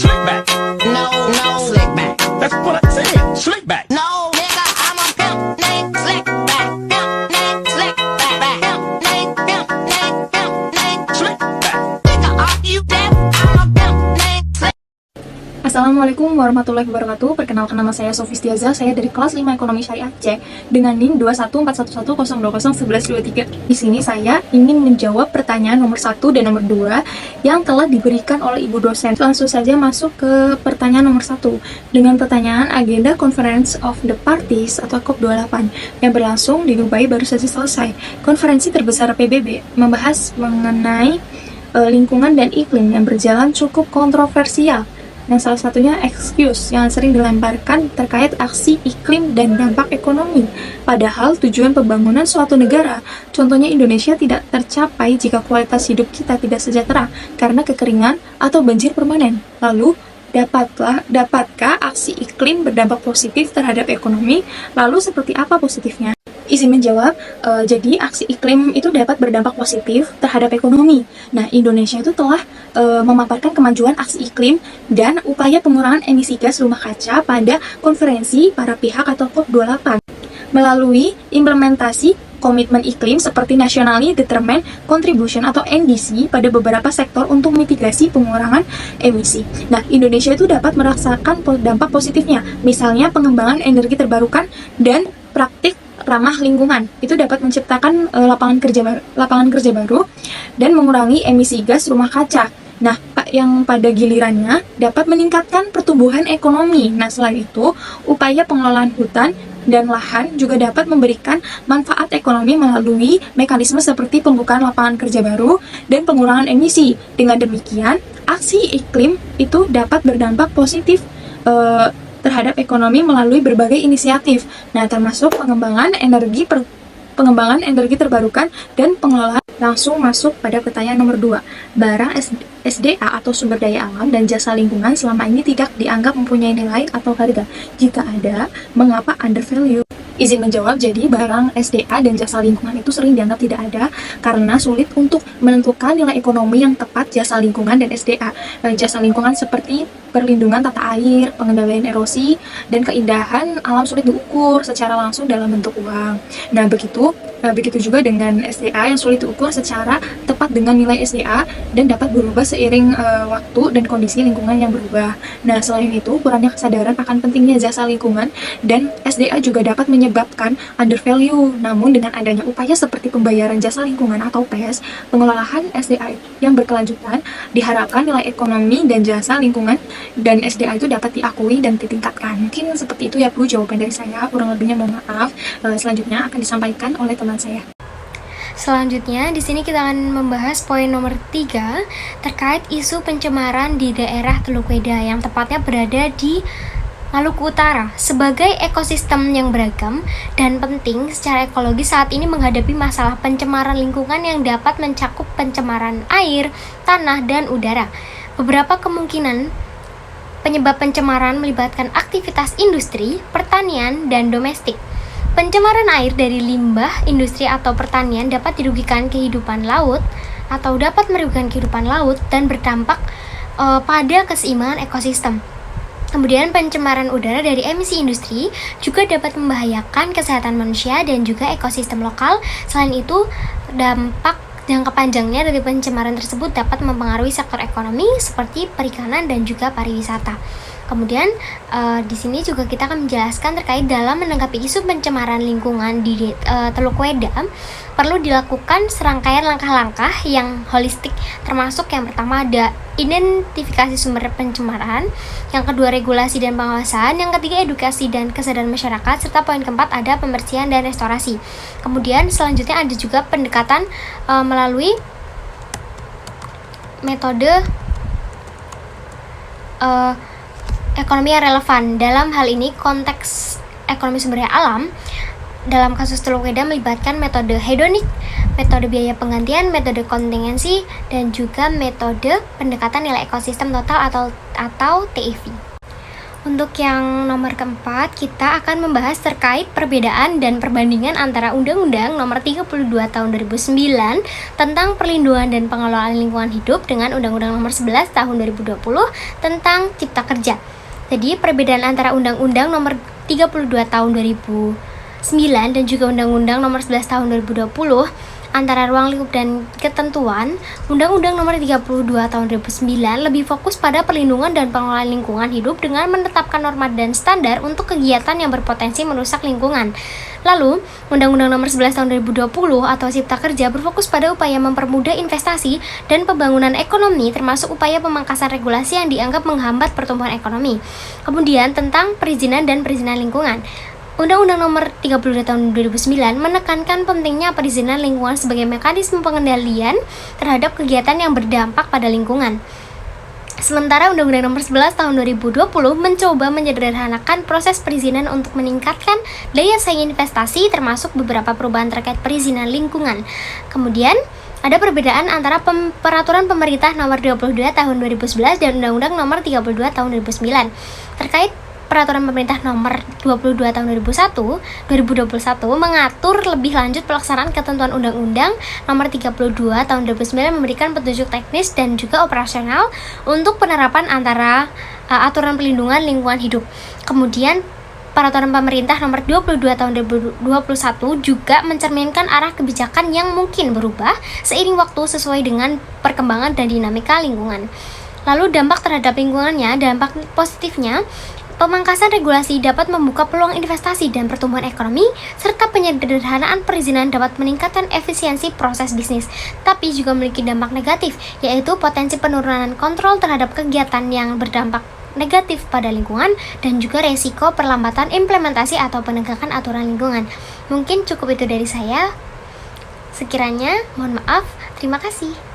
Slick back. No, slick back. That's what I said. Slick back. No, nigga, I'm a pimp named Slick back. Pimp named Slick back. Pimp named, pimp named, pimp named Slick back. Nigga, are you deaf? I'm a pimp named Slick. Assalamualaikum warahmatullahi wabarakatuh. Perkenalkan, nama saya Sofi Stiaza. Saya dari kelas 5 Ekonomi Syariah C dengan NIM 21411002023. Di sini saya ingin menjawab pertanyaan nomor 1 dan nomor 2 yang telah diberikan oleh Ibu dosen. Langsung saja masuk ke pertanyaan nomor 1 dengan pertanyaan agenda Conference of the Parties atau COP28 yang berlangsung di Dubai baru saja selesai. Konferensi terbesar PBB membahas mengenai lingkungan dan iklim yang berjalan cukup kontroversial. Yang salah satunya excuse yang sering dilemparkan terkait aksi iklim dan dampak ekonomi. Padahal tujuan pembangunan suatu negara, contohnya Indonesia, tidak tercapai jika kualitas hidup kita tidak sejahtera karena kekeringan atau banjir permanen. Lalu, dapatkah aksi iklim berdampak positif terhadap ekonomi? Lalu seperti apa positifnya? Izin menjawab, jadi aksi iklim itu dapat berdampak positif terhadap ekonomi. Nah, Indonesia itu telah memaparkan kemajuan aksi iklim dan upaya pengurangan emisi gas rumah kaca pada konferensi para pihak atau COP28 melalui implementasi komitmen iklim seperti Nationally Determined Contribution atau NDC pada beberapa sektor untuk mitigasi pengurangan emisi. Nah, Indonesia itu dapat merasakan dampak positifnya, misalnya pengembangan energi terbarukan dan praktik ramah lingkungan. Itu dapat menciptakan lapangan kerja baru dan mengurangi emisi gas rumah kaca. Nah, yang pada gilirannya dapat meningkatkan pertumbuhan ekonomi. Nah, selain itu, upaya pengelolaan hutan dan lahan juga dapat memberikan manfaat ekonomi melalui mekanisme seperti pembukaan lapangan kerja baru dan pengurangan emisi. Dengan demikian, aksi iklim itu dapat berdampak positif terhadap ekonomi melalui berbagai inisiatif. Nah, termasuk pengembangan energi terbarukan dan pengelolaan. Langsung masuk pada pertanyaan nomor 2. Barang SDA atau sumber daya alam dan jasa lingkungan selama ini tidak dianggap mempunyai nilai atau harga. Jika ada, mengapa undervalue? Izin menjawab, jadi barang SDA dan jasa lingkungan itu sering dianggap tidak ada karena sulit untuk menentukan nilai ekonomi yang tepat jasa lingkungan dan SDA. Jasa lingkungan seperti perlindungan tata air, pengendalian erosi, dan keindahan alam sulit diukur secara langsung dalam bentuk uang. Nah, begitu juga dengan SDA yang sulit diukur secara tepat dengan nilai SDA dan dapat berubah seiring waktu dan kondisi lingkungan yang berubah. Nah, selain itu, kurangnya kesadaran akan pentingnya jasa lingkungan dan SDA juga dapat menyebabkan undervalue. Namun, dengan adanya upaya seperti pembayaran jasa lingkungan atau PES, pengelolaan SDA yang berkelanjutan, diharapkan nilai ekonomi dan jasa lingkungan dan SDA itu dapat diakui dan ditingkatkan. Mungkin seperti itu ya Bu jawaban dari saya, kurang lebihnya mohon maaf. Selanjutnya akan disampaikan oleh teman saya. Selanjutnya, di sini kita akan membahas poin nomor 3 terkait isu pencemaran di daerah Teluk Weda yang tepatnya berada di Maluku Utara. Sebagai ekosistem yang beragam dan penting secara ekologis saat ini menghadapi masalah pencemaran lingkungan yang dapat mencakup pencemaran air, tanah, dan udara. Beberapa kemungkinan penyebab pencemaran melibatkan aktivitas industri, pertanian, dan domestik. Pencemaran air dari limbah industri atau pertanian dapat merugikan kehidupan laut dan berdampak pada keseimbangan ekosistem. Kemudian pencemaran udara dari emisi industri juga dapat membahayakan kesehatan manusia dan juga ekosistem lokal. Selain itu, dampak jangka panjangnya dari pencemaran tersebut dapat mempengaruhi sektor ekonomi seperti perikanan dan juga pariwisata. Kemudian di sini juga kita akan menjelaskan terkait dalam menanggapi isu pencemaran lingkungan di Teluk Weda perlu dilakukan serangkaian langkah-langkah yang holistik, termasuk yang pertama ada identifikasi sumber pencemaran, yang kedua regulasi dan pengawasan, yang ketiga edukasi dan kesadaran masyarakat, serta poin keempat ada pembersihan dan restorasi. Kemudian selanjutnya ada juga pendekatan melalui metode ekonomi yang relevan. Dalam hal ini konteks ekonomi sumber daya alam dalam kasus Teluk Weda melibatkan metode hedonik, metode biaya penggantian, metode kontingensi, dan juga metode pendekatan nilai ekosistem total atau TIV. Untuk yang nomor keempat, kita akan membahas terkait perbedaan dan perbandingan antara Undang-Undang Nomor 32 Tahun 2009 tentang perlindungan dan pengelolaan lingkungan hidup dengan Undang-Undang Nomor 11 Tahun 2020 tentang Cipta Kerja. Jadi, perbedaan antara Undang-Undang Nomor 32 Tahun 2009 dan juga Undang-Undang Nomor 11 Tahun 2020 antara ruang lingkup dan ketentuan, Undang-Undang Nomor 32 Tahun 2009 lebih fokus pada perlindungan dan pengelolaan lingkungan hidup dengan menetapkan norma dan standar untuk kegiatan yang berpotensi merusak lingkungan. Lalu, Undang-Undang Nomor 11 Tahun 2020 atau Cipta Kerja berfokus pada upaya mempermudah investasi dan pembangunan ekonomi, termasuk upaya pemangkasan regulasi yang dianggap menghambat pertumbuhan ekonomi. Kemudian, tentang perizinan dan perizinan lingkungan. Undang-Undang Nomor 32 Tahun 2009 menekankan pentingnya perizinan lingkungan sebagai mekanisme pengendalian terhadap kegiatan yang berdampak pada lingkungan. Sementara Undang-Undang Nomor 11 Tahun 2020 mencoba menyederhanakan proses perizinan untuk meningkatkan daya saing investasi, termasuk beberapa perubahan terkait perizinan lingkungan. Kemudian, ada perbedaan antara Peraturan Pemerintah Nomor 22 Tahun 2011 dan Undang-Undang Nomor 32 Tahun 2009 terkait Peraturan Pemerintah Nomor 22 Tahun 2021 mengatur lebih lanjut pelaksanaan ketentuan Undang-Undang Nomor 32 Tahun 2009 memberikan petunjuk teknis dan juga operasional untuk penerapan antara aturan pelindungan lingkungan hidup. Kemudian Peraturan Pemerintah Nomor 22 Tahun 2021 juga mencerminkan arah kebijakan yang mungkin berubah seiring waktu sesuai dengan perkembangan dan dinamika lingkungan. Lalu dampak terhadap lingkungannya, dampak positifnya, pemangkasan regulasi dapat membuka peluang investasi dan pertumbuhan ekonomi, serta penyederhanaan perizinan dapat meningkatkan efisiensi proses bisnis, tapi juga memiliki dampak negatif, yaitu potensi penurunan kontrol terhadap kegiatan yang berdampak negatif pada lingkungan dan juga resiko perlambatan implementasi atau penegakan aturan lingkungan. Mungkin cukup itu dari saya. Sekiranya, mohon maaf. Terima kasih.